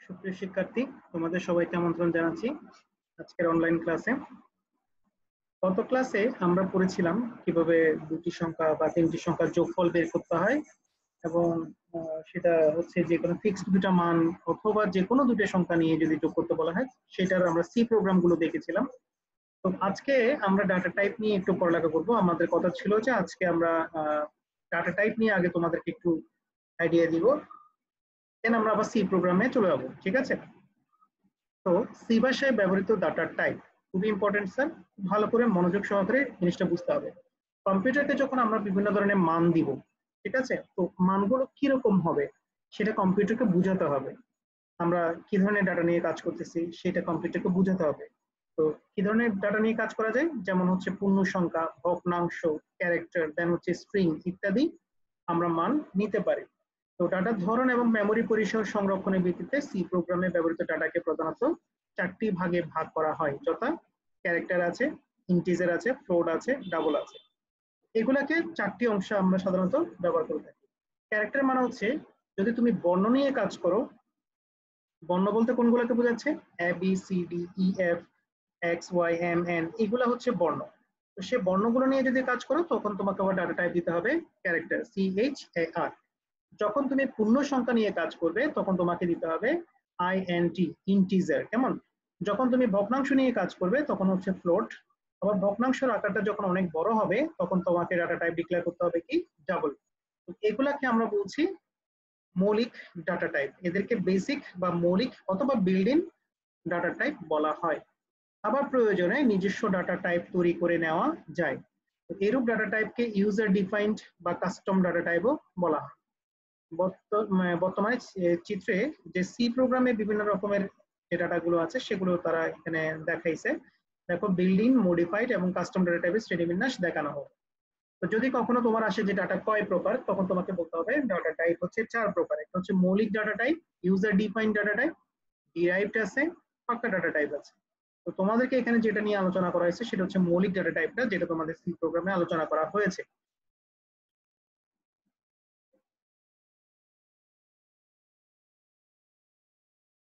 সুপ্রিয় শিক্ষার্থী, তোমাদের সবাইকে আমন্ত্রণ জানাচ্ছি আজকের অনলাইন ক্লাসে। গত ক্লাসে আমরা পড়েছিলাম কিভাবে দুটি সংখ্যা বা তিনটি সংখ্যার যোগফল বের করতে হয় এবং সেটা হচ্ছে যে কোনো ফিক্সড দুটা মান অথবা যে কোনো দুটো সংখ্যা নিয়ে যদি যোগ করতে বলা হয় সেটার আমরা সি প্রোগ্রামগুলো দেখেছিলাম। তো আজকে আমরা ডাটা টাইপ নিয়ে একটু পড়ালেখা করবো। আমাদের কথা ছিল যে আজকে আমরা ডাটা টাইপ নিয়ে আগে তোমাদেরকে একটু আইডিয়া দিব, দেন আমরা আবার সি প্রোগ্রামে চলে যাবো। ঠিক আছে? তো সি ভাষায় ব্যবহৃত ডাটা টাইপ খুবই ইম্পর্টেন্ট স্যার, ভালো করে মনোযোগ সহকারে জিনিসটা বুঝতে হবে। কম্পিউটারকে যখন আমরা বিভিন্ন ধরনের মান দিব, ঠিক আছে, তো মানগুলো কিরকম হবে সেটা কম্পিউটারকে বুঝাতে হবে। আমরা কি ধরনের ডাটা নিয়ে কাজ করতেছি সেটা কম্পিউটারকে বুঝাতে হবে। তো কি ধরনের ডাটা নিয়ে কাজ করা যায়, যেমন হচ্ছে পূর্ণ সংখ্যা, ভগ্নাংশ, ক্যারেক্টার, দেন হচ্ছে স্ট্রিং ইত্যাদি আমরা মান নিতে পারি। তো ডাটার ধরন এবং মেমোরি পরিসর সংরক্ষণের ভিত্তিতে সি প্রোগ্রামে ব্যবহৃত ডাটাকে প্রধানত চারটি ভাগে ভাগ করা হয়, যথা ক্যারেক্টার আছে, ইন্টিজার আছে, ফ্লোট আছে, ডাবল আছে। এগুলাকে চারটি অংশে আমরা সাধারণত ব্যবহার করে থাকি। ক্যারেক্টার মানে হচ্ছে যদি তুমি বর্ণ নিয়ে কাজ করো, বর্ণ বলতে কোনগুলোকে বোঝাচ্ছে, A B C D E F X Y M N, এগুলা হচ্ছে বর্ণ। তো সে বর্ণগুলো নিয়ে যদি কাজ করো তখন তোমাকে আবার ডাটা টাইপ দিতে হবে ক্যারেক্টার, সি এইচ এ আর। যখন তুমি পূর্ণ সংখ্যা নিয়ে কাজ করবে তখন তোমাকে দিতে হবে আইএনটি, ইন্টিজার। কেমন? যখন তুমি ভগ্নাংশ নিয়ে কাজ করবে তখন হচ্ছে ফ্লোট। আবার ভগ্নাংশের আকারটা যখন অনেক বড় হবে তখন তোমাকে ডাটা টাইপ ডিক্লেয়ার করতে হবে কি, ডাবল। এগুলাকে আমরা বলছি মৌলিক ডাটা টাইপ। এদেরকে বেসিক বা মৌলিক অথবা বিল্ড-ইন ডাটা টাইপ বলা হয়। আবার প্রয়োজনে নিজস্ব ডাটা টাইপ তৈরি করে নেওয়া যায়। এরূপ ডাটা টাইপকে ইউজার ডিফাইন্ড বা কাস্টম ডাটা টাইপও বলা হয়। বর্তমানে চিত্রে যে সি প্রোগ্রামে বিভিন্ন রকমের যে ডাটাগুলো আছে সেগুলো তারা এখানে দেখাইছে। দেখো, বিল্ড-ইন, মডিফাইড এবং কাস্টম ডাটা টাইপের শ্রেণীবিন্যাস দেখানো হবে। তো যদি কখনো তোমার আসে যে ডাটা কয় প্রকার, তখন তোমাকে বলতে হবে ডাটা টাইপ হচ্ছে চার প্রকার। একটা হচ্ছে মৌলিক data type, user defined data type, derived আছে, পাক্কা ডাটা টাইপ আছে। তো তোমাদেরকে এখানে যেটা নিয়ে আলোচনা করা হয়েছে সেটা হচ্ছে মৌলিক ডাটা টাইপটা, যেটা তোমাদের সি প্রোগ্রামে আলোচনা করা হয়েছে।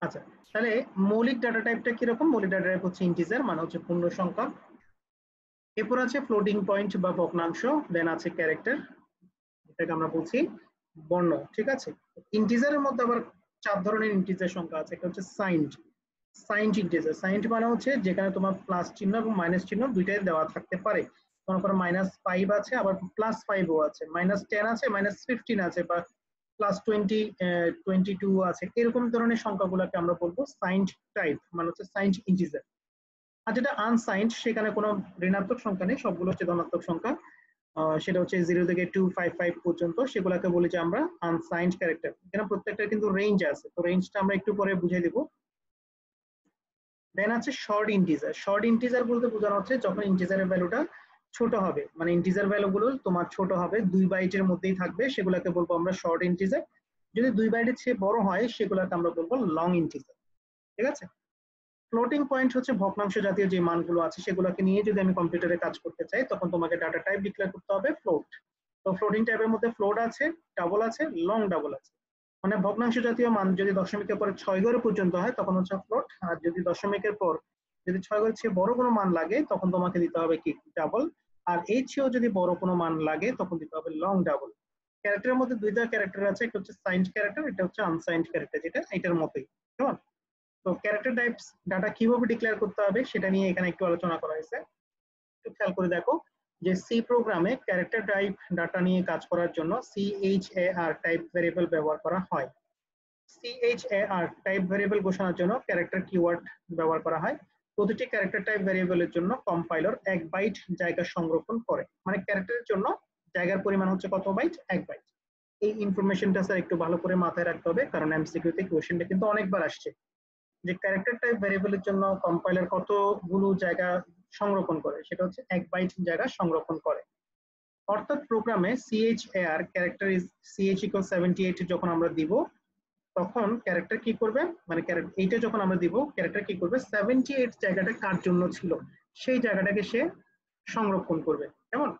আচ্ছা, তাহলে মৌলিক ডাটা টাইপটা কিরকম? মৌলিক ডাটা টাইপ হচ্ছে ইন্টিজার, মানে হচ্ছে পূর্ণ সংখ্যা। এরপর আছে ফ্লোটিং পয়েন্ট বা ভগ্নাংশ, দেন আছে ক্যারেক্টার, এটাকে আমরা বলছি বর্ণ। ঠিক আছে? ইন্টিজারের মধ্যে আবার চার ধরনের ইন্টিজার সংখ্যা আছে। একটা হচ্ছে সাইন্ড, সাইন্ড ইন্টিজার। সাইন্ড মানে হচ্ছে যেখানে তোমার প্লাস চিহ্ন এবং মাইনাস চিহ্ন দুইটাই দেওয়া থাকতে পারে। মনে করো -5 আছে, আবার +5ও আছে, -10 আছে, -15 আছে, বা +20, 22 আছে। এরকম ধরনের সংখ্যাগুলোকে আমরা বলবো সাইন্ড টাইপ, মানে হচ্ছে সাইন্ড ইন্টিজার। আর যেটা আনসাইন্ড, সেখানে কোনো ঋণাত্মক সংখ্যা নেই, সবগুলো হচ্ছে ধনাত্মক সংখ্যা। সেটা হচ্ছে 0 থেকে 255 পর্যন্ত, সেগুলোকে বলি যে আমরা আনসাইন্ড ক্যারেক্টার। এখানে প্রত্যেকটা কিন্তু রেঞ্জ আছে, তো রেঞ্জটা আমরা একটু পরে বুঝিয়ে দিব। দেন আছে শর্ট ইন্টিজার। শর্ট ইন্টিজার বলতে বোঝানো হচ্ছে যখন ইন্টিজারের ভ্যালুটা ছোট হবে, মানে ইন্টিজার ভ্যালুগুলো তোমার ছোট হবে, 2 বাইটের মধ্যেই থাকবে, সেগুলোকে বলবো আমরা শর্ট ইন্টিজার। যদি 2 বাইটের চেয়ে বড় হয় সেগুলোকে আমরা বলবো লং ইন্টিজার। ঠিক আছে? ফ্লোটিং পয়েন্ট হচ্ছে ভগ্নাংশ জাতীয় যে মানগুলো আছে সেগুলোকে নিয়ে যদি আমি কম্পিউটারে কাজ করতে চাই তখন তোমাকে ডাটা টাইপ ডিক্লেয়ার করতে হবে ফ্লোট। তো ফ্লোটিং টাইপের মধ্যে ফ্লোট আছে, ডাবল আছে, লং ডাবল আছে। মানে ভগ্নাংশ জাতীয় মান যদি দশমিকের পরে 6 ঘর পর্যন্ত হয় তখন হচ্ছে ফ্লোট, আর যদি দশমিকের পর যদি 6 ঘরের চেয়ে বড় কোনো মান লাগে তখন তোমাকে দিতে হবে কি, ডাবল। আর এই চেয়েও যদি বড় কোনো মান লাগে তখন দিতে হবে লং ডাবল। ক্যারেক্টারের মধ্যে দুইটা ক্যারেক্টার আছে, একটা হচ্ছে সাইন্ড ক্যারেক্টার, এটা হচ্ছে আনসাইন্ড ক্যারেক্টার, যেটা এটার মতোই। কেমন? তো ক্যারেক্টার টাইপস ডাটা কিভাবে ডিক্লেয়ার করতে হবে সেটা নিয়ে এখানে একটু আলোচনা করা হয়েছে। একটু খেয়াল করে দেখো যে সি প্রোগ্রামে ক্যারেক্টার টাইপ ডাটা নিয়ে কাজ করার জন্য CHAR টাইপ ভেরিয়েবল ব্যবহার করা হয়। CHAR টাইপ ভেরিয়েবল ঘোষণার জন্য ক্যারেক্টার কিওয়ার্ড ব্যবহার করা হয়। প্রতিটি ক্যারেক্টার টাইপ ভেরিয়েবলের জন্য কম্পাইলার 1 বাইট জায়গা সংরক্ষণ করে। মানে ক্যারেক্টারের জন্য জায়গার পরিমাণ হচ্ছে কত বাইট? 1 বাইট। এই ইনফরমেশনটা স্যার একটু ভালো করে মাথায় রাখতে হবে, কারণ এমসিকিউতে কোশ্চেনটা কিন্তু অনেকবার আসছে যে ক্যারেক্টার টাইপ ভেরিয়েবলের জন্য কম্পাইলার কতগুলো জায়গা সংরক্ষণ করে, সেটা হচ্ছে 1 বাইট জায়গা সংরক্ষণ করে। অর্থাৎ প্রোগ্রামে CHAR ক্যারেক্টার ইজ CH=78 যখন আমরা দিব তখন ক্যারেক্টার কি করবে, মানে এইটা যখন আমরা দিব ক্যারেক্টার কি করবে, 78 জায়গাটা কার জন্য ছিল সেই জায়গাটাকে সে সংরক্ষণ করবে। কেমন?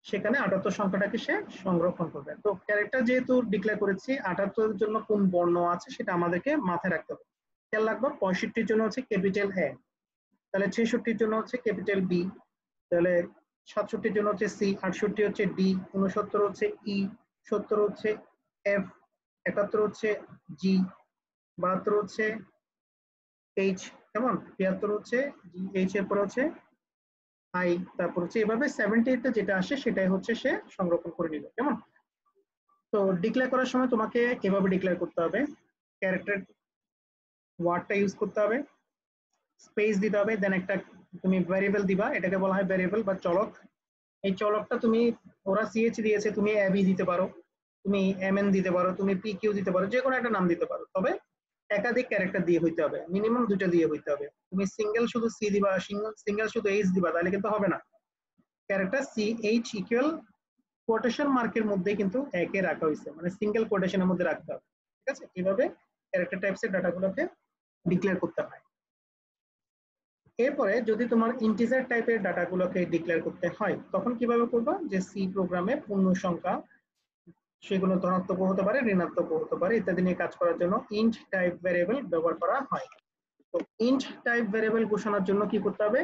সেখানে 78 সংখ্যাটাকে সে সংরক্ষণ করবে। তো ক্যারেক্টার যেহেতু ডিক্লেয়ার করেছি, 78 এর জন্য কোন বর্ণ আছে সেটা আমাদেরকে মাথায় রাখতে হবে। খেয়াল রাখবো 65 এর জন্য হচ্ছে ক্যাপিটাল এ, তাহলে 66 এর জন্য হচ্ছে ক্যাপিটাল বি, তাহলে 67 এর জন্য হচ্ছে সি, 68 হচ্ছে ডি, 69 হচ্ছে ই, 70 হচ্ছে এফ, 71 হচ্ছে জি, 72 হচ্ছে এইচ, কেমন, 73 হচ্ছে জি এইচ, এর পর হচ্ছে আই, তারপর হচ্ছে এভাবে 78 যেটা আসে সেটাই হচ্ছে সে সংরক্ষণ করে নিল, কেমন। তো ডিক্লেয়ার করার সময় তোমাকে এভাবে ডিক্লেয়ার করতে হবে, ক্যারেক্টার ওয়ার্ডটা ইউজ করতে হবে, স্পেস দিতে হবে, দেন একটা তুমি ভ্যারিয়েবল দিবা, এটাকে বলা হয় ভ্যারিয়েবল বা চলক। এই চলকটা তুমি, ওরা সিএচ দিয়েছে, তুমি এবি দিতে পারো, তুমি এমএন দিতে পারো, তুমি পি কিউ দিতে পারো, যে কোনো একটা নাম দিতে পারো, তবে একাধিক ক্যারেক্টার দিয়ে হইতে হবে, মিনিমাম 2টা দিয়ে হইতে হবে। তুমি সিঙ্গেল শুধু সি দিবা, সিঙ্গেল শুধু এইচ দিবা, তাহলে কিন্তু হবে না। Character C H equal quotation মার্কের মধ্যে কিন্তু একে রাখা হয়েছে, মানে সিঙ্গেল কোটেশনের মধ্যে রাখতে হবে, ঠিক আছে। এইভাবে ক্যারেক্টার টাইপসের ডাটাগুলোকে ডিক্লেয়ার করতে হয়। এরপরে যদি তোমার ইন্টিজার টাইপের ডাটাগুলোকে ডিক্লেয়ার করতে হয় তখন কিভাবে করবা, যে সি প্রোগ্রামে পূর্ণ সংখ্যা, সেগুলো ধনাত্মক হতে পারে, ঋণাত্মক হতে পারে, ইত্যাদি নিয়ে কাজ করার জন্য ইন্ট টাইপ ভ্যারিয়েবল ব্যবহার করা হয়। তো ইন্ট টাইপ ভ্যারিয়েবল ঘোষণার জন্য কি করতে হবে,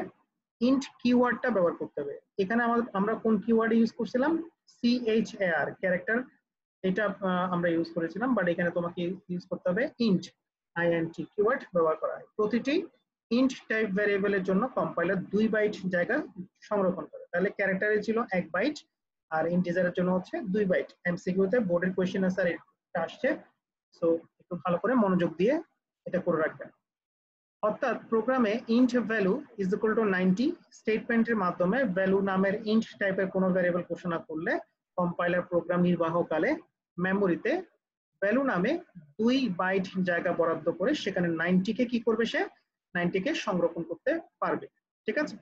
ইন্ট কিওয়ার্ডটা ব্যবহার করতে হবে। এখানে আমরা কোন কিওয়ার্ড ইউজ করছিলাম, CHAR ক্যারেক্টার, এটা আমরা ইউজ করেছিলাম, বাট এখানে তোমাকে ইউজ করতে হবে ইন্ট, INT কিওয়ার্ড ব্যবহার করা হয়। প্রতিটি ইন্ট টাইপ ভ্যারিয়েবলের জন্য কম্পাইলার 2 বাইট জায়গা সংরক্ষণ করে, তাহলে ক্যারেক্টারে ছিল 1 বাইট আর ইন্টিজারের জন্য হচ্ছে 2 বাইট। এমসিকিউতে বোর্ডের কোশ্চেন আনসার এটা আসছে, সো একটু ভালো করে মনোযোগ দিয়ে এটা করে রাখবেন। অর্থাৎ প্রোগ্রামে int value is equal to 90 স্টেটমেন্টের মাধ্যমে ভ্যালু নামের ইন্ট টাইপের কোনো ভ্যারিয়েবল ঘোষণা করলে কম্পাইলার প্রোগ্রাম নির্বাহকালে মেমোরিতে ভ্যালু নামে 2 বাইট জায়গা বরাদ্দ করে সেখানে 90 কে কি করবে, সে 90 কে সংরক্ষণ করতে পারবে, ঠিক আছে।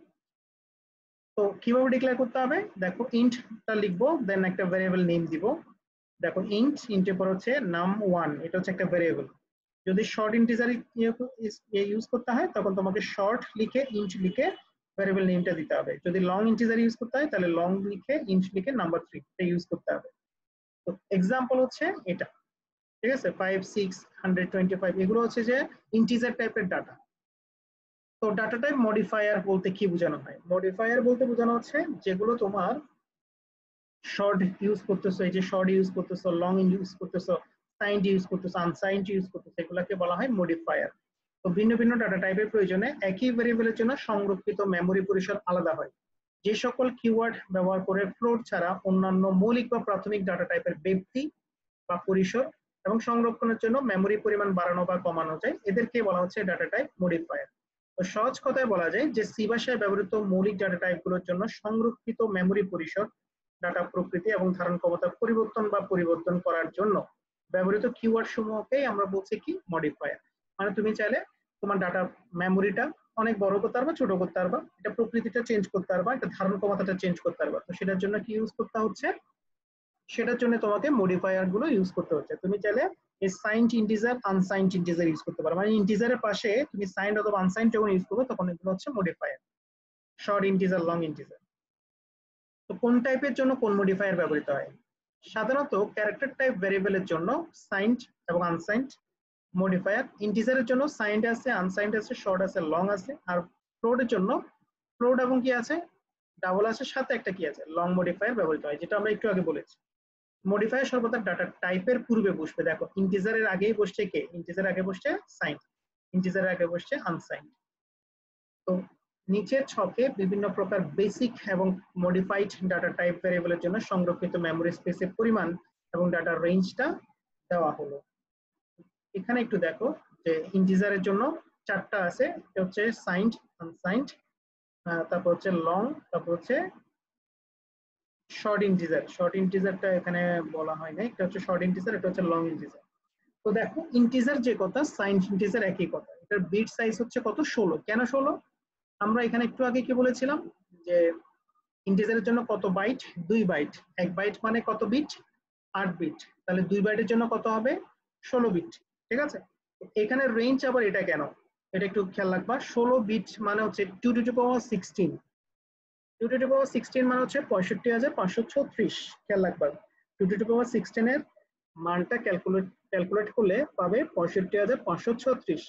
তো কিভাবে ডিক্লেয়ার করতে হবে, দেখো ইন্টটা লিখবো, দেন একটা ভ্যারিয়েবল নেম দিব। দেখো ইন্টের পর হচ্ছে num1, এটা হচ্ছে একটা ভ্যারিয়েবল। যদি শর্ট ইন্টিজার ইউজ করতে হয় তখন তোমাকে শর্ট লিখে ইন্ট লিখে ভ্যারিয়েবল নেমটা দিতে হবে। যদি লং ইন্টিজার ইউজ করতে হয় তাহলে লং লিখে ইন্ট লিখে নাম্বার 3 এটা ইউজ করতে হবে। তো এক্সাম্পল হচ্ছে এটা, ঠিক আছে, 5 6 125 এগুলো হচ্ছে যে ইন্টিজার টাইপের ডাটা। তো ডাটা টাইপ মডিফায়ার বলতে কি বোঝানো হয়, মডিফায়ার বলতে বোঝানো হচ্ছে যেগুলো তোমার শর্ট ইউজ করতেছো, এই যে শর্ট ইউজ করতেছো, লং ইউজ করতেছো, সাইন্ড ইউজ করতেছো, আনসাইন্ড ইউজ করতেছো, এগুলোকে বলা হয় মডিফায়ার। তো ভিন্ন ভিন্ন ডাটা টাইপের প্রয়োজনে একই ভেরিয়েবলের জন্য সংরক্ষিত মেমোরি পরিসর আলাদা হয়। যে সকল কিওয়ার্ড ব্যবহার করে ফ্লোট ছাড়া অন্যান্য মৌলিক বা প্রাথমিক ডাটা টাইপের ব্যক্তি বা পরিসর এবং সংরক্ষণের জন্য মেমোরি পরিমাণ বাড়ানো বা কমানো যায়, এদেরকে বলা হচ্ছে ডাটা টাইপ মডিফায়ার। তো সহজ কথায় বলা যায় যে সি ভাষায় ব্যবহৃত মৌলিক ডাটা টাইপগুলোর জন্য সংরক্ষিত মেমোরি পরিসর, ডাটা প্রকৃতি এবং ধারণ ক্ষমতা পরিবর্তন বা পরিবর্তন করার জন্য ব্যবহৃত কিওয়ার্ড সমূহকেই আমরা বলছি কি মডিফায়ার। মানে তুমি চাইলে তোমার ডাটা মেমোরিটা অনেক বড় করতে পারবা, ছোট করতে পারবা, এটা প্রকৃতিটা চেঞ্জ করতে পারবা, এটা ধারণ ক্ষমতাটা চেঞ্জ করতে পারবা। তো সেটার জন্য কি ইউজ করতে হচ্ছে, সেটার জন্য তোমাকে মডিফায়ার গুলো ইউজ করতে হচ্ছে। তুমি চাইলে এই signed integer unsigned integer use করতে পারো, মানে ইন্টিজারের পাশে তুমি সাইন্ড অথবা আনসাইন্ড যখন ইউজ করবে তখন এগুলো হচ্ছে modifier, short integer, long integer. তো কোন টাইপের জন্য কোন মডিফায়ার ব্যবহৃত হয়, সাধারণত ক্যারেক্টার টাইপ ভ্যারিয়েবলের জন্য সাইন্ড এবং আনসাইন্ড মডিফায়ার, ইন্টিজারের জন্য সাইন্ড আছে, আনসাইন্ড আছে, শর্ট আছে, লং আছে, আর ফ্লোটের জন্য ফ্লোট এবং কি আছে, ডাবল আছে, সাথে একটা কি আছে, লং মডিফায়ার ব্যবহৃত হয়, যেটা আমরা একটু আগে বলেছি। মডিফায়ার সর্বদা ডাটা টাইপের পূর্বে বসবে, দেখো ইন্টিজারের আগেই বসছে কে, ইন্টিজারের আগে বসছে সাইন্ড, ইন্টিজারের আগে বসছে আনসাইন্ড। তো নিচের ছকে বিভিন্ন প্রকার বেসিক এবং মডিফাইড ডাটা টাইপ ভ্যারিয়েবলের জন্য সংরক্ষিত মেমোরি স্পেসের পরিমাণ এবং ডাটার রেঞ্জটা দেওয়া হলো। এখানে একটু দেখো যে ইন্টিজারের জন্য 4টা আছে, এটা হচ্ছে সাইন্ড, আনসাইন্ড, তারপর হচ্ছে লং, তারপর হচ্ছে শর্ট ইন্টিজার। শর্ট ইন্টিজারটা এখানে বলা হয় না, এটা হচ্ছে শর্ট ইন্টিজার, এটা হচ্ছে লং ইন্টিজার। তো দেখো ইন্টিজার যে কথা, সাইন্ড ইন্টিজার একই কথা, এটার বিট সাইজ হচ্ছে কত, 16। কেন 16, আমরা এখানে একটু আগে কি বলেছিলাম যে ইন্টিজারের জন্য কত বাইট, 2 বাইট, 1 বাইট মানে কত বিট, 8 বিট, তাহলে 2 বাইটের জন্য কত হবে, 16 বিট, ঠিক আছে। এখানে রেঞ্জ আবার এটা কেন, এটা একটু খেয়াল রাখবা, 16 বিট মানে হচ্ছে 2 to the power 16, 2 to the পাওয়ার 16 মানে হচ্ছে 65,536। খেয়াল রাখবা 2 টু দি পাওয়ার 16 এর মানটা ক্যালকুলেট করলে পাবে 65,536।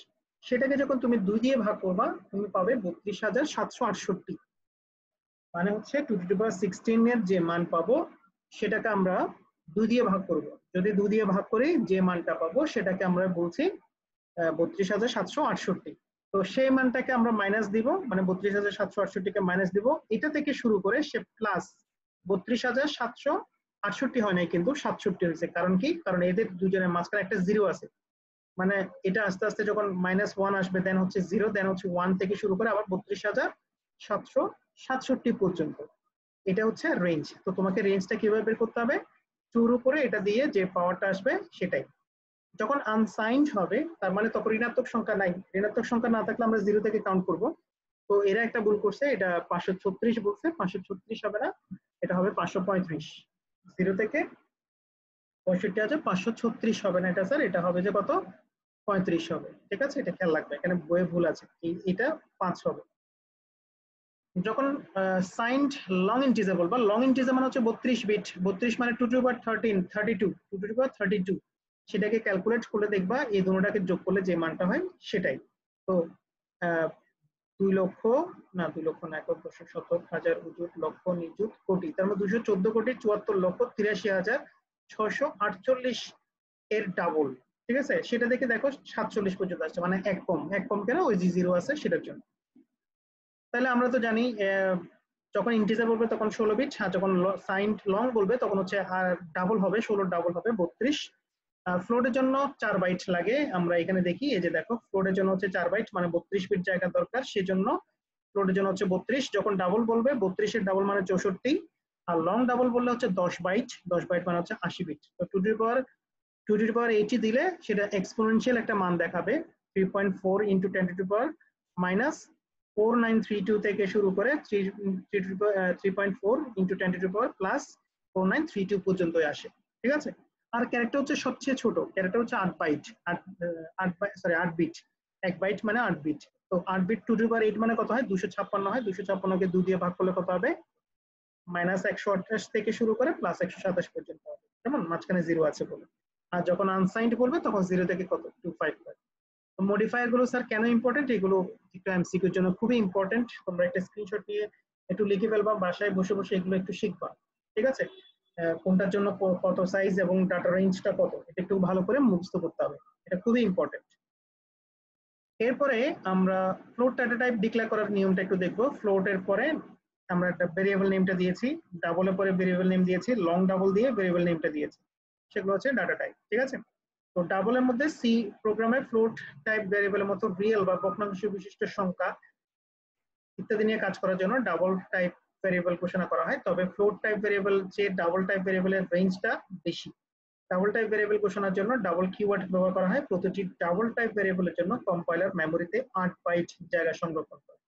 সেটাকে যখন তুমি 2 দিয়ে ভাগ করবা তুমি পাবে 32,768। মানে হচ্ছে 2 টু দি পাওয়ার 16 এর যে মান পাবো সেটাকে আমরা 2 দিয়ে ভাগ করব। যদি 2 দিয়ে ভাগ করি যে মানটা পাবো সেটাকে আমরা বলছি 32,768। তো সেই মানটাকে আমরা মাইনাস দিব, মানে 32,768 কে মাইনাস দিব। এটা থেকে শুরু করে সে প্লাস 32,768 হয় নাই, কিন্তু 67 হয়েছে। কারণ কি? কারণ এদের দুজনের মাঝখানে একটা জিরো আছে। মানে এটা আস্তে আস্তে যখন -1 আসবে, দেন হচ্ছে 0, দেন হচ্ছে 1 থেকে শুরু করে আবার 32,767 পর্যন্ত। এটা হচ্ছে রেঞ্জ। তো তোমাকে রেঞ্জটা কিভাবে বের করতে হবে? 2 এর উপরে এটা দিয়ে যে পাওয়ারটা আসবে সেটাই। যখন আনসাইন্ড হবে তার মানে তখন ঋণাত্মক সংখ্যা নাই। ঋণাত্মক সংখ্যা না থাকলে আমরা 0 থেকে কাউন্ট করব। তো এরা একটা ভুল করছে, এটা 536 বলছে। 536 হবে না, এটা হবে 535। 0 থেকে 65,536 হবে না এটা স্যার, এটা হবে যে কত? 35 হবে। ঠিক আছে, এটা খেয়াল রাখবে, এখানে বইয়ে ভুল আছে। এটা 5 হবে। যখন সাইন্ড লং ইন্টিজার বলবা, লং ইন্টিজার মানে হচ্ছে 32 বিট। 32 মানে 2 to the power 13, 32, 2 to the পাওয়ার 32। সেটাকে ক্যালকুলেট করলে দেখবা এই দুটোটাকে যোগ করলে যে মানটা হয় সেটাই। তো 2 লক্ষ না, 2 লক্ষ না, 1,10,000 উজুট লক্ষ নিযুত কোটি, তার মানে 214,74,63,648 এর ডাবল। ঠিক আছে, সেটা দেখে দেখো 47 পর্যন্ত আসছে, মানে এক কম। এক কম কেন? ওই যে জিরো আছে সেটার জন্য। তাহলে আমরা তো জানি যখন ইন্টিজার বলবে তখন 16 বিট, আর যখন সাইন্ড লং বলবে তখন হচ্ছে আর ডাবল হবে, 16 ডাবল হবে 32। ফ্লোটের জন্য 4 বাইট লাগে। আমরা এখানে দেখি, এই যে দেখো ফ্লোটের জন্য হচ্ছে 4 বাইট, মানে 32 বিট জায়গা দরকার, সেজন্য ফ্লোটের জন্য হচ্ছে 32। যখন ডাবল বলবে 32 এর ডাবল মানে 64, আর লং ডাবল বললে হচ্ছে 10 বাইট। 10 বাইট মানে হচ্ছে 80 বিট। তো 2 টু দি পাওয়ার 80 দিলে সেটা এক্সপোনেনশিয়াল একটা মান দেখাবে। 3.4 into 10 to the power minus 4932 থেকে শুরু করে 3.4 into 10 to the power plus 4932 পর্যন্ত আসে। ঠিক আছে, আর ক্যারেক্টার হচ্ছে সবচেয়ে ছোট, ক্যারেক্টার হচ্ছে 8 বাইট। 8 বিট। 1 বাইট মানে 8 বিট। তো 8 বিট 2 টু দি পাওয়ার 8 মানে কত হয়? 256 হয়। 256 কে 2 দিয়ে ভাগ করলে কত হবে? -128 থেকে শুরু করে +127 পর্যন্ত হবে, যেমন মাঝখানে জিরো আছে বলে। আর যখন আনসাইন্ড বলবে তখন 0 থেকে কত? 255। তো মডিফায়ার গুলো স্যার কেন ইম্পর্টেন্ট? এগুলো একটু এমসিকিউর জন্য খুবই ইম্পর্টেন্ট। তোমরা একটা স্ক্রিনশট নিয়ে একটু লিখে ফেলবা, বাসায় বসে বসে এগুলো একটু শিখবা। ঠিক আছে, কোনটার জন্য কত সাইজ এবং ডাটা রেঞ্জটা কত, এটা একটু ভালো করে মুখস্থ করতে হবে, এটা খুবই ইম্পর্টেন্ট। এরপরে আমরা ফ্লোট ডাটা টাইপ ডিক্লেয়ার করার নিয়মটা একটু দেখবো। ফ্লোটের পরে আমরা একটা ভেরিয়েবল নেমটা দিয়েছি, ডাবলের পরে ভেরিয়েবল নেম দিয়েছি, লং ডাবল দিয়ে ভেরিয়েবল নেমটা দিয়েছি, সেগুলো হচ্ছে ডাটা টাইপ। ঠিক আছে, তো ডাবলের মধ্যে সি প্রোগ্রামে ফ্লোট টাইপ ভেরিয়েবলের মতো রিয়েল বা ভগ্নাংশ বিশিষ্ট সংখ্যা ইত্যাদি নিয়ে কাজ করার জন্য ডাবল টাইপ ভেরিয়েবল ঘোষণা করা হয়। তবে ফ্লোট টাইপ ভেরিয়েবল যে ডাবল টাইপ ভেরিয়েবলের রেঞ্জটা বেশি। ডাবল টাইপ ভেরিয়েবল ঘোষণার জন্য ডাবল কিওয়ার্ড ব্যবহার করা হয়। প্রতিটি ডাবল টাইপ ভেরিয়েবলের জন্য কম্পাইলার মেমোরিতে 8 বাইট জায়গা সংরক্ষণ করে।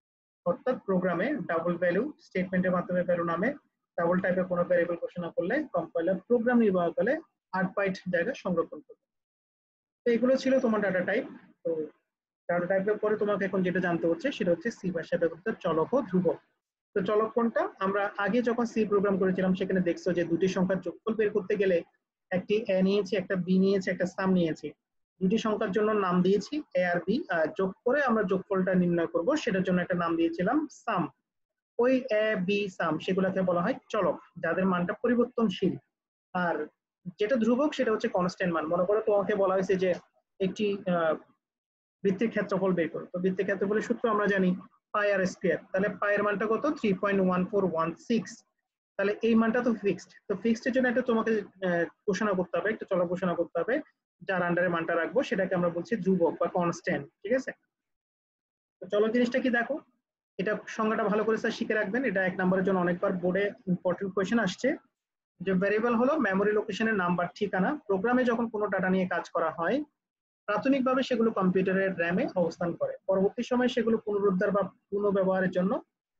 অর্থাৎ প্রোগ্রামে ডাবল ভ্যালু স্টেটমেন্টের মাধ্যমে ভ্যালু নামে ডাবল টাইপের কোনো ভেরিয়েবল ঘোষণা করলে কম্পাইলার প্রোগ্রাম নির্বাহকালে 8 বাইট জায়গা সংরক্ষণ করবে। তো এগুলো ছিল তোমার ডাটা টাইপ। তো ডাটা টাইপের পরে তোমাকে এখন যেটা জানতে হচ্ছে সেটা হচ্ছে সি ভাষায় ব্যবহৃত চলক ও ধ্রুবক। তো চলক কোনটা? আমরা আগে যখন সি প্রোগ্রাম করেছিলাম সেখানে দেখছো যে দুটি সংখ্যার যোগফল বের করতে গেলে একটি এ নিয়েছি, একটা বি নিয়েছি, একটা সাম নিয়েছি। দুটি সংখ্যার জন্য নাম দিয়েছি এ আর বি, আর যোগ করে আমরা যোগফলটা নির্ণয় করব, সেটার জন্য একটা নাম দিয়েছিলাম সাম। ওই এ বি সাম সেগুলোকে বলা হয় চলক, যাদের মানটা পরিবর্তনশীল। আর যেটা ধ্রুবক সেটা হচ্ছে কনস্ট্যান্ট মান। মনে করো তোমাকে বলা হয়েছে যে একটি বৃত্তের ক্ষেত্রফল বের করো। তো বৃত্তের ক্ষেত্রফলের সূত্র আমরা জানি পাই আর স্কয়ার। তাহলে পাই এর মানটা কত? 3.1416। তাহলে এই মানটা তো ফিক্সড। তো ফিক্সড এর জন্য একটা তোমাকে ঘোষণা করতে হবে, একটা চলক ঘোষণা করতে হবে যার আন্ডারে মানটা রাখবো সেটাকে আমরা বলছি ধ্রুবক বা কনস্ট্যান্ট। ঠিক আছে, তো চলো জিনিসটা কি দেখো। এটা সংজ্ঞাটা ভালো করে স্যার শিখে রাখবেন, এটা 1 নম্বরের জন্য অনেকবার বোর্ডে ইম্পর্টেন্ট কোয়েশ্চেন আসছে। যে ভ্যারিয়েবল হলো মেমোরি লোকেশনের নাম বা ঠিকানা। প্রোগ্রামে যখন কোনো ডাটা নিয়ে কাজ করা হয় প্রাথমিকভাবে সেগুলো কম্পিউটারের র্যামে অবস্থান করে। পরবর্তী সময়ে সেগুলো পুনরুদ্ধার বা পুনঃব্যবহারের জন্য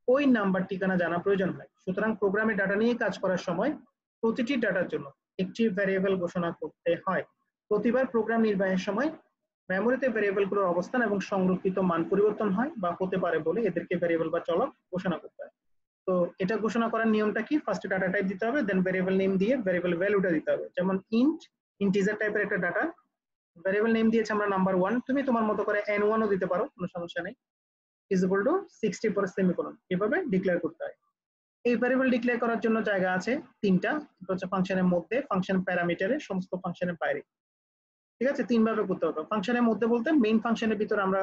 ওই নাম্বার ঠিকানা জানা প্রয়োজন হয়। সুতরাং প্রোগ্রামে ডাটা নিয়ে কাজ করার সময় প্রতিটি ডাটার জন্য একটি ভ্যারিয়েবল ঘোষণা করতে হয়। প্রতিবার প্রোগ্রাম নির্বাহের সময় মেমোরিতে ভ্যারিয়েবলগুলোর অবস্থান এবং সংরক্ষিত মান পরিবর্তন হয় বা হতে পারে বলে এদেরকে ভ্যারিয়েবল বা চলক ঘোষণা করতে হয়। তো এটা ঘোষণা করার নিয়মটা কি, ফার্স্টে ডাটা টাইপ দিতে হবে, দেন ভেরিয়েবল নেম দিয়ে ভেরিয়েবল ভ্যালুটা দিতে হবে। যেমন ইন্টিজার টাইপের একটা ডাটা, ভেরিয়েবল নেম দিয়েছে আমরা নাম্বার 1, তুমি তোমার মতো করে n1 ও দিতে পারো, কোনো সমস্যা নেই, ইজ ইকুয়াল টু 60 পর সেমিকোলন, এভাবে ডিক্লেয়ার করতে হয়। এই ভেরিয়েবল ডিক্লেয়ার করার জন্য জায়গা আছে তিনটা, এটা হচ্ছে ফাংশনের মধ্যে, ফাংশন প্যারামিটারে, সমস্ত ফাংশনের বাইরে। ঠিক আছে, তিন ভাবে করতে হবে। ফাংশনের মধ্যে বলতে মেইন ফাংশনের ভিতরে আমরা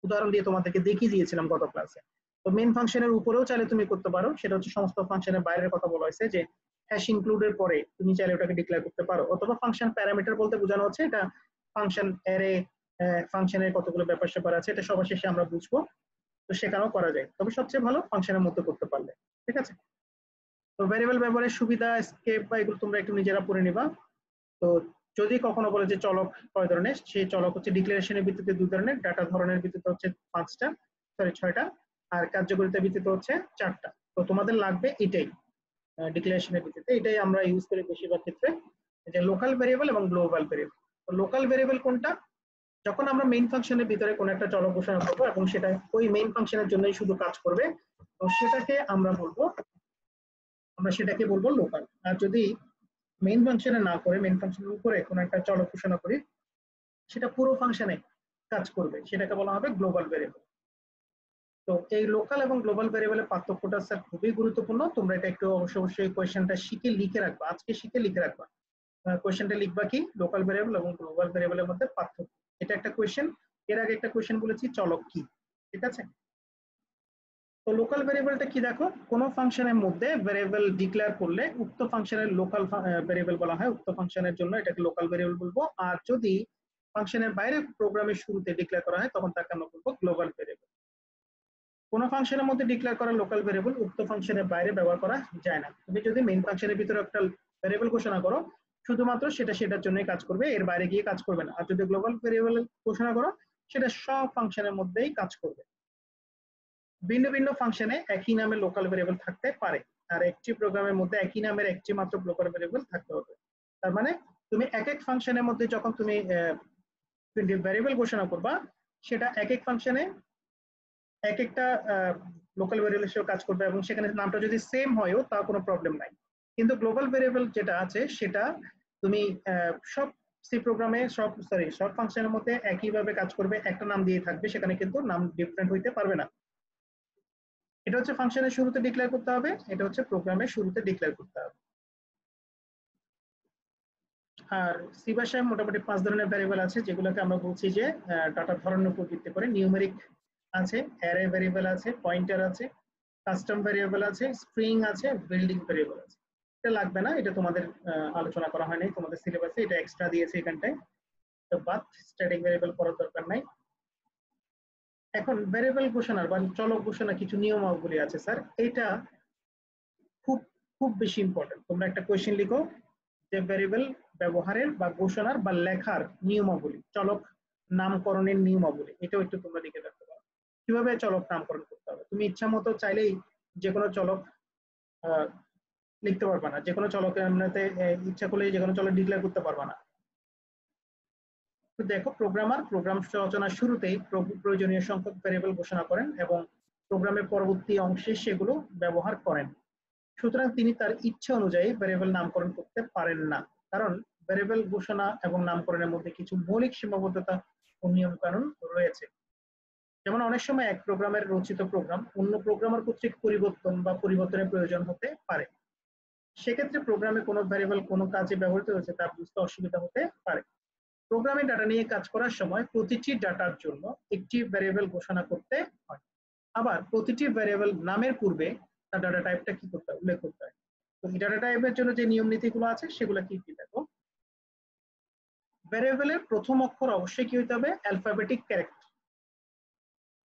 উদাহরণ দিয়ে তোমাদেরকে দেখিয়ে দিয়েছিলাম গত ক্লাসে। তো মেইন ফাংশনের উপরেও চাইলে তুমি করতে পারো, সেটা হচ্ছে সমস্ত ফাংশনের বাইরের কথা বলা হয়েছে, যে হ্যাশ ইনক্লুডের পরে তুমি চাইলে ওটাকে ডিক্লেয়ার করতে পারো। অথবা ফাংশন প্যারামিটার বলতে বোঝানো হচ্ছে এটা ফাংশন অ্যারে, ফাংশনের কতগুলো ব্যাপার স্যাপার আছে, এটা সবার শেষে আমরা বুঝবো, তো সেখানেও করা যায়, তবে সবচেয়ে ভালো ফাংশনের মধ্যে করতে পারলে। ঠিক আছে, তো ভ্যারিয়েবল ব্যবহারের সুবিধা, স্কেপ বা এগুলো তোমরা একটু নিজেরা পড়ে নিবা। তো যদি কখনো বলে যে চলক কয় ধরনের, সেই চলক হচ্ছে ডিক্লারেশনের ভিত্তিতে 2 ধরনের, ডাটা ধরনের ভিত্তিতে হচ্ছে 6টা, আর কার্যকারিতার ভিত্তিতে হচ্ছে 4টা। তো তোমাদের লাগবে এটাই, ডিক্লারেশনের ভিত্তিতে এটাই আমরা ইউজ করি বেশিরভাগ ক্ষেত্রে, যে লোকাল ভেরিয়েবল এবং গ্লোবাল ভেরিয়েবল। তো লোকাল ভেরিয়েবল কোনটা, যখন আমরা মেইন ফাংশনের ভিতরে কোনো একটা চলক ঘোষণা করবো এবং সেটা ওই মেইন ফাংশনের জন্যই শুধু কাজ করবে, তো সেটাকে বলবো লোকাল। আর যদি মেইন ফাংশনে না করে মেইন ফাংশনের উপরে কোনো একটা চলক ঘোষণা করি, সেটা পুরো ফাংশনে কাজ করবে, সেটাকে বলা হবে গ্লোবাল ভেরিয়েবল। তো এই লোকাল এবং গ্লোবাল ভেরিয়েবলের পার্থক্যটা স্যার খুবই গুরুত্বপূর্ণ, তোমরা এটা একটু অবশ্যই কোয়েশ্চেনটা শিখে লিখে রাখবা, আজকে শিখে লিখে রাখবা। কোয়েশ্চেনটা লিখবা কি, লোকাল ভেরিয়েবল এবং গ্লোবাল ভেরিয়েবলের মধ্যে পার্থক্য, এটা একটা কোয়েশ্চেন। এর আগে একটা কোয়েশ্চেন বলেছি চলক কি, ঠিক আছে। তো লোকাল ভেরিয়েবলটা কি, দেখো কোন ফাংশনের মধ্যে ভেরিয়েবল ডিক্লেয়ার করলে উক্ত ফাংশনের লোকাল ভেরিয়েবল বলা হয়, উক্ত ফাংশনের জন্য এটাকে লোকাল ভেরিয়েবল বলবো। আর যদি ফাংশনের বাইরে প্রোগ্রামের শুরুতে ডিক্লেয়ার করা হয়, তখন তাকে আমরা বলবো গ্লোবাল ভেরিয়েবল। কোন ফাংশনের মধ্যে ডিক্লেয়ার করা লোকাল ভেরিয়েবল উক্ত ফাংশনের বাইরে ব্যবহার করা যায় না। তুমি যদি মেইন ফাংশনের ভিতরে একটা ভেরিয়েবল ঘোষণা করো, শুধুমাত্র সেটার জন্যই কাজ করবে, এর বাইরে গিয়ে কাজ করবে না। আর যদি গ্লোবাল ভেরিয়েবল ঘোষণা করো, সেটা সব ফাংশনের মধ্যেই কাজ করবে। ভিন্ন ভিন্ন ফাংশনে একই নামের লোকাল ভেরিয়েবল থাকতে পারে, আর একটি প্রোগ্রামের মধ্যে একই নামের একটি মাত্র লোকাল ভেরিয়েবল থাকতে হবে। তার মানে তুমি এক এক ফাংশনের মধ্যে যখন তুমি ভেরিয়েবল ঘোষণা করবা, সেটা এক এক ফাংশনে এক একটা লোকাল ভেরিয়েবল হিসেবে কাজ করবে, এবং সেখানে নামটা যদি সেম হয়ও তা কোনো প্রবলেম নাই। কিন্তু গ্লোবাল ভেরিয়েবল যেটা আছে, সেটা তুমি সব সব ফাংশনের মধ্যে একইভাবে কাজ করবে, একটা নাম দিয়ে থাকবে, সেখানে কিন্তু নাম ডিফারেন্ট হইতে পারবে না। এটা হচ্ছে ফাংশনের শুরুতে ডিক্লেয়ার করতে হবে, এটা হচ্ছে প্রোগ্রামের শুরুতে ডিক্লেয়ার করতে হবে। আর সি ভাষায় মোটামুটি 5 ধরনের ভ্যারিয়েবল আছে, যেগুলোকে আমরা বলছি যে ডাটা ধরনের উপর ভিত্তি করে। নিউমেরিক আছে, অ্যারে ভ্যারিয়েবল আছে, পয়েন্টার আছে, কাস্টম ভ্যারিয়েবল আছে, স্ট্রিং আছে, বিল্ডিং ভ্যারিয়েবল আছে। এটা লাগবে না, এটা তোমাদের আলোচনা করা হয়নি তোমাদের সিলেবাসে, এটা এক্সট্রা দিয়েছে এখানটায়, তো বাট স্ট্যাটিক ভ্যারিয়েবল করার দরকার নাই। এখন ভ্যারিয়েবল ঘোষণার বা চলক ঘোষণা কিছু নিয়মাবলী আছে স্যার, এটা খুব খুব বেশি ইম্পর্টেন্ট। তোমরা একটা কোয়েশ্চেন লিখো যে ভ্যারিয়েবল ব্যবহারের বা ঘোষণার বা লেখার নিয়মাবলী, চলক নামকরণের নিয়মাবলী, এটাও একটু তোমরা লিখে রাখতে পারো। কিভাবে চলক নামকরণ করতে হবে, তুমি ইচ্ছা মতো চাইলেই যে কোনো চলক লিখতে পারবা না, যে কোনো চলকের এমনিতে ইচ্ছা করলেই যে কোনো চলক ডিক্লেয়ার করতে পারবা না। তো দেখো, প্রোগ্রাম রচনার শুরুতেই প্রয়োজনীয় সংখ্যক ভ্যারিয়েবল ঘোষণা করেন এবং প্রোগ্রামের পরবর্তী অংশে সেগুলো ব্যবহার করেন। সুতরাং তিনি তার ইচ্ছা অনুযায়ী ভ্যারিয়েবল নামকরণ করতে পারেন না, কারণ ভ্যারিয়েবল ঘোষণা এবং নামকরণের মধ্যে কিছু মৌলিক সীমাবদ্ধতা ও নিয়ম কানুন রয়েছে। যেমন অনেক সময় এক প্রোগ্রামের রচিত প্রোগ্রাম অন্য প্রোগ্রামার কর্তৃক পরিবর্তনের প্রয়োজন হতে পারে। সেক্ষেত্রে প্রোগ্রামে কোনো ভ্যারিয়েবল কোনো কাজে ব্যবহৃত হয়েছে তা বুঝতে অসুবিধা হতে পারে। প্রোগ্রামে ডাটা নিয়ে কাজ করার সময় প্রতিটি ডাটার জন্য একটি ভ্যারিয়েবল ঘোষণা করতে হয়। আবার প্রতিটি ভ্যারিয়েবল নামের পূর্বে তার ডাটা টাইপটা কি করতে হয়, উল্লেখ করতে হয়। তো এই ডাটা টাইপের জন্য যে নিয়ম নীতিগুলো আছে, সেগুলো কি কি দেখো। ভ্যারিয়েবলের প্রথম অক্ষর অবশ্যই কি হইতে হবে, অ্যালফাবেটিক ক্যারেক্টার।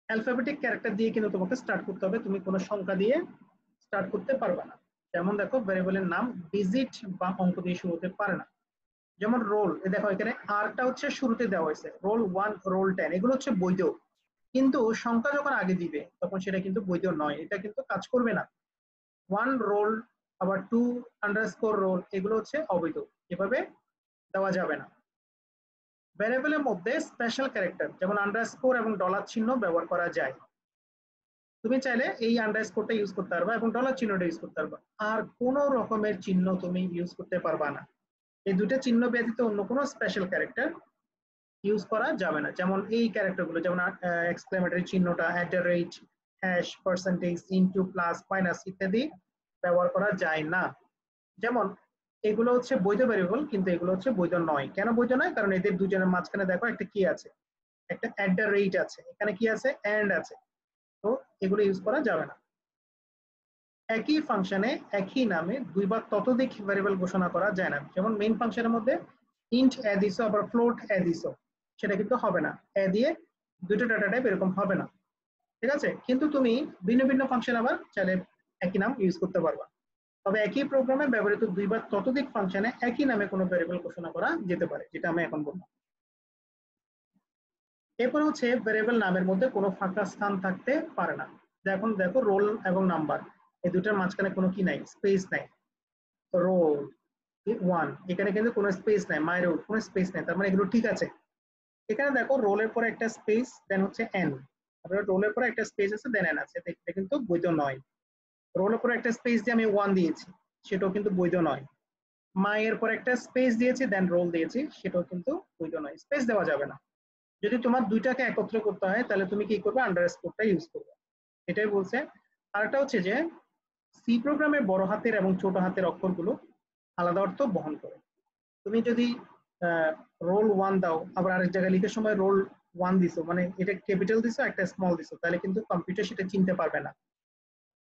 অ্যালফাবেটিক ক্যারেক্টার দিয়ে কিন্তু তোমাকে স্টার্ট করতে হবে, তুমি কোনো সংখ্যা দিয়ে স্টার্ট করতে পারবে না। যেমন দেখো, ভ্যারিয়েবলের নাম ডিজিট বা অঙ্ক দিয়ে শুরু হতে পারে না। যেমন রোল, দেখো এখানে আরটা হচ্ছে শুরুতে দেওয়া হয়েছে, রোল 1, রোল 10, এগুলো হচ্ছে বৈধ। কিন্তু সংখ্যা যখন আগে দিবে তখন সেটা কিন্তু বৈধ নয়, এটা কিন্তু কাজ করবে না। 1 রোল আবার 2 আন্ডারস্কোর রোল, এগুলো হচ্ছে অবৈধ, এভাবে দেওয়া যাবে না। ভ্যারিয়েবলের মধ্যে স্পেশাল ক্যারেক্টার যেমন আন্ডারস্কোর এবং ডলার চিহ্ন ব্যবহার করা যায়। তুমি চাইলে এই আন্ডারস্কোরটা ইউজ করতে পারবা এবং ডলার চিহ্নটা ইউজ করতে পারবা। আর কোনো রকমের চিহ্ন তুমি ইউজ করতে পারবা না। এই দুটো চিহ্ন ব্যতীত অন্য কোনো স্পেশাল ক্যারেক্টার ইউজ করা যাবে না। যেমন এই ক্যারেক্টারগুলো, যেমন এক্সক্লেমেটরি চিহ্নটা, @, hash, percentage, into, plus, minus ইত্যাদি ব্যবহার করা যায় না। যেমন এগুলো হচ্ছে বৈধ ভেরিয়েবল, কিন্তু এগুলো হচ্ছে বৈধ নয়। কেন বৈধ নয়? কারণ এদের দুজনের মাঝখানে দেখো একটা কি আছে, একটা @ আছে, এখানে কি আছে, এন্ড আছে। তো এগুলো ইউজ করা যাবে না। একই ফাংশনে একই নামে দুইবার ততোধিক ভেরিয়েবল ঘোষণা করা যায় না। যেমন মেইন ফাংশনের মধ্যে ইন্ট এ দিছো আবার ফ্লোট এ দিছো, সেটা কিন্তু হবে না। এ দিয়ে দুটো ডাটা টাইপ এরকম হবে না, ঠিক আছে? কিন্তু তুমি ভিন্ন ভিন্ন ফাংশন আবার চাইলে একই নাম ইউজ করতে পারবা। তবে একই প্রোগ্রামে ব্যবহৃত দুইবার ততোধিক ফাংশনে একই নামে কোনো ভেরিয়েবল ঘোষণা করা যেতে পারে, যেটা আমি এখন বলবো। এরপর হচ্ছে ভেরিয়েবল নামের মধ্যে কোনো ফাঁকা স্থান থাকতে পারে না। এখন দেখো রোল এবং নাম্বার, এই দুটার মাঝখানে কোনো কি নাই, স্পেস নাই। রোল 1, এখানে কিন্তু কোনো স্পেস নাই, মাই রোল কোনো স্পেস নাই, তার মানে এগুলো ঠিক আছে। এখানে দেখো রোলের পরে একটা স্পেস, দেন হচ্ছে এন, তারপরে রোলের পরে একটা স্পেস আছে, দেন এন আছে, এটা কিন্তু বৈধ নয়। রোলের পরে একটা স্পেস দিয়ে আমি 1 দিয়েছি, সেটাও কিন্তু বৈধ নয়। মাই এর পরে একটা স্পেস দিয়েছি, দেন রোল দিয়েছি, সেটাও কিন্তু বৈধ নয়, স্পেস দেওয়া যাবে না। যদি তোমার দুইটাকে একত্র করতে হয় তাহলে তুমি কি করবে, আন্ডারস্কোরটা ইউজ করবে, এটাই বলছে। আরেকটা হচ্ছে যে সি প্রোগ্রামের বড় হাতের এবং ছোট হাতের অক্ষরগুলো আলাদা অর্থ বহন করে। তুমি যদি রোল 1 দাও, আবার আরেক জায়গায় লিখার সময় রোল 1 দিছো, মানে এটা ক্যাপিটাল দিছো একটা স্মল দিছো, তাহলে কিন্তু কম্পিউটার সেটা চিনতে পারবে না।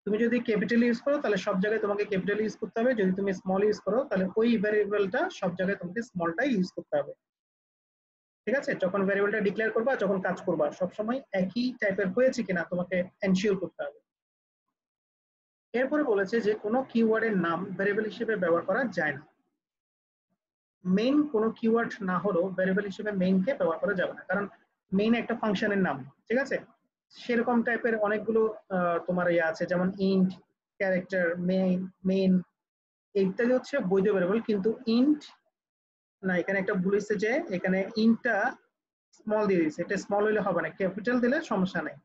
তুমি যদি ক্যাপিটাল ইউজ করো তাহলে সব জায়গায় তোমাকে ক্যাপিটাল ইউজ করতে হবে, যদি তুমি স্মল ইউজ করো তাহলে ওই ভ্যারিয়েবলটা সব জায়গায় তোমাকে স্মলটাই ইউজ করতে হবে, ঠিক আছে? যখন ভ্যারিয়েবলটা ডিক্লেয়ার করবা, যখন কাজ করবা, সবসময় একই টাইপের হয়েছে কিনা তোমাকে এনশিওর করতে হবে। এরপরে বলেছে যে কোনো কিওয়ার্ডের নাম ভ্যারিয়েবল হিসেবে ব্যবহার করা যায় না। মেইন কোনো কিওয়ার্ড না হলেও ভ্যারিয়েবল হিসেবে মেইনকে ব্যবহার করা যাবে না, কারণ মেইন একটা ফাংশনের নাম, ঠিক আছে? সেরকম টাইপের অনেকগুলো তোমার ইয়ে আছে, যেমন ইন্ট, ক্যারেক্টার, মেইন, মেইন ইত্যাদি হচ্ছে বৈধ ভ্যারিয়েবল, কিন্তু ইন্ট না, এখানে একটা ভুল হয়েছে যে এখানে ইন্টটা স্মল দিয়ে দিয়েছে, এটা স্মল হলে হবে না, ক্যাপিটাল দিলে সমস্যা নেই,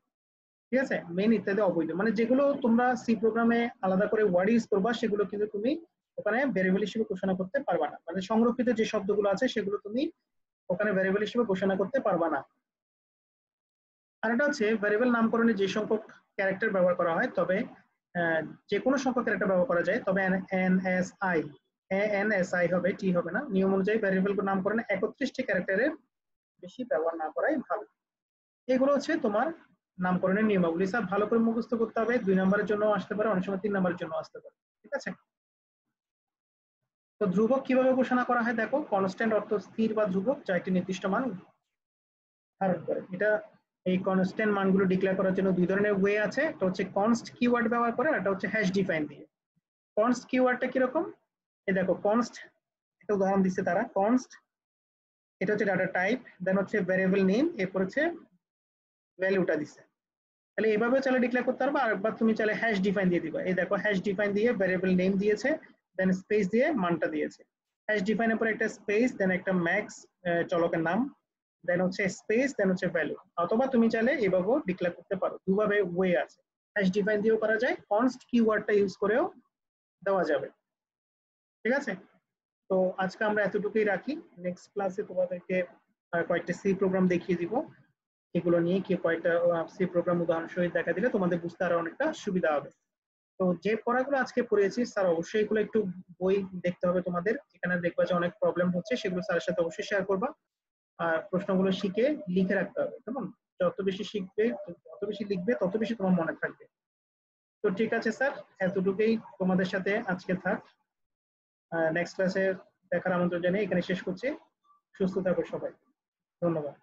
ঠিক আছে? মেইন ইত্যাদি অবৈধ, মানে যেগুলো তোমরা সি প্রোগ্রামে আলাদা করে ওয়ার্ড ইউজ করবা সেগুলো কিন্তু তুমি ওখানে ভ্যারিয়েবল হিসেবে ঘোষণা করতে পারবা না। মানে সংরক্ষিত যে শব্দগুলো আছে সেগুলো তুমি ওখানে ভ্যারিয়েবল হিসেবে ঘোষণা করতে পারবা না। আর এটা হচ্ছে ভ্যারিয়েবল নামকরণে যে সংখ্যক ক্যারেক্টার ব্যবহার করা হয়, তবে যে কোনো সংখ্যক ক্যারেক্টার ব্যবহার করা যায়, তবে এনএসআই হবে, টি হবে না। নিয়ম অনুযায়ী ভ্যারিয়েবল নামকরণে 31টি ক্যারেক্টারের বেশি ব্যবহার না করাই ভালো। এগুলো হচ্ছে তোমার নামকরণের নিয়মাবলী, স্যার ভালো করে মুখস্থ করতে হবে। 2 নম্বরের জন্য আসতে পারে, অনেক সময় 3 নম্বরের জন্য আসতে পারে, ঠিক আছে? তো ধ্রুবক কিভাবে ঘোষণা করা হয় দেখো, কনস্ট্যান্ট অর্থ স্থির বা ধ্রুবক যা একটি নির্দিষ্ট মান ধারণ করে। এটা এই কনস্ট্যান্ট মানগুলো ডিক্লেয়ার করার জন্য দুই ধরনের ওয়ে আছে, একটা হচ্ছে কনস্ট কিওয়ার্ড ব্যবহার করে, একটা হচ্ছে হ্যাশ ডিফাইন দিয়ে। কনস্ট কিওয়ার্ডটা কিরকম, এই দেখো কনস্ট, একটা উদাহরণ দিচ্ছে তারা। কনস্ট এটা হচ্ছে ডাটা টাইপ, দেন হচ্ছে ভ্যারিয়েবল নেম, এরপর হচ্ছে ভ্যালুটা দিচ্ছে। তাহলে এইভাবে চাইলে ডিক্লেয়ার করতে পারবা। আরেকবার তুমি চাইলে হ্যাশ ডিফাইন দিয়ে দিবা, এই দেখো হ্যাশ ডিফাইন দিয়ে ভ্যারিয়েবল নেম দিয়েছে, দেন স্পেস দিয়ে মানটা দিয়েছে। হ্যাশ ডিফাইনের পরে একটা স্পেস, দেন একটা ম্যাক্স চলকের নাম, দেন হচ্ছে স্পেস, দেন হচ্ছে ভ্যালু। অথবা তুমি চাইলে এভাবেও ডিক্লেয়ার করতে পারো, দুভাবে ওয়ে আছে। হ্যাশ ডিফাইন দিয়েও করা যায়, কনস্ট কিওয়ার্ডটা ইউজ করেও দেওয়া যাবে, ঠিক আছে? তো আজকে আমরা এতটুকুই রাখি। নেক্সট ক্লাসে তোমাদেরকে কয়েকটা সি প্রোগ্রাম দেখিয়ে দিব, এগুলো নিয়ে কি কয়েকটা সি প্রোগ্রাম উদাহরণ সহিত দেখা দিলে তোমাদের বুঝতে আরো অনেকটা সুবিধা হবে। তো যে পড়াগুলো আজকে পড়িয়েছি স্যার, অবশ্যই এগুলো একটু বই দেখতে হবে তোমাদের। এখানে দেখবা যে অনেক প্রবলেম হচ্ছে, সেগুলো স্যারের সাথে অবশ্যই শেয়ার করবা। আর প্রশ্নগুলো শিখে লিখে রাখতে হবে, কেমন? যত বেশি শিখবে, যত বেশি লিখবে, তত বেশি তোমার মনে থাকবে। তো ঠিক আছে স্যার, এতটুকুই তোমাদের সাথে আজকে থাক। নেক্সট ক্লাসে দেখার আমন্ত্রণ জানিয়ে এখানে শেষ করছি। সুস্থ থাকো সবাই, ধন্যবাদ।